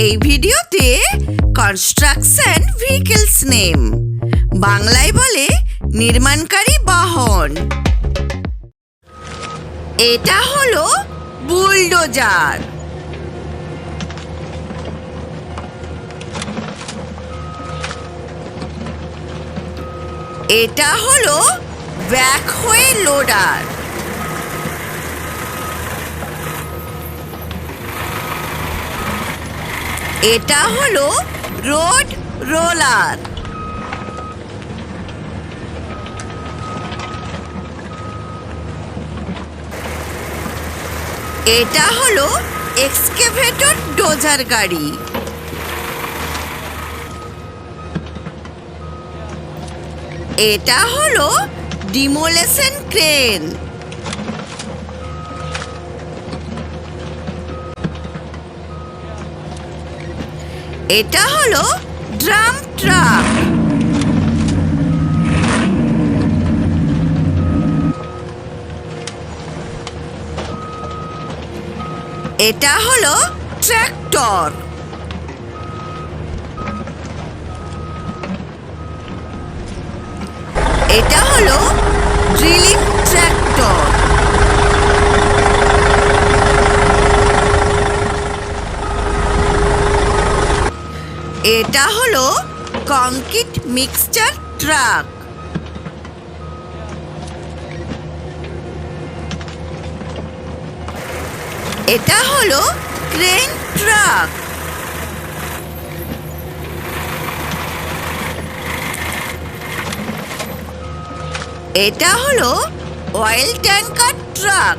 এই ভিডিওতে construction vehicles name, বাংলায় বলে নির্মাণকারী বাহন। এটা হলো বুলডোজার। এটা হলো ব্যাকহোয়ে লোডার। এটা হলো রোড রোলার। এটা হলো এক্সকেভেটর ডোজার গাড়ি। এটা হলো ডিমোলেশন ক্রেন। এটা হলো ড্রাম ট্রাক। এটা হলো ট্রাক্টর। এটা হলো ড্রিলিং ট্রাক্টর। এটা হলো কংক্রিট মিক্সচার ট্রাক। এটা হলো ক্রেন ট্রাক। এটা হলো অয়েল ট্যাঙ্কার ট্রাক।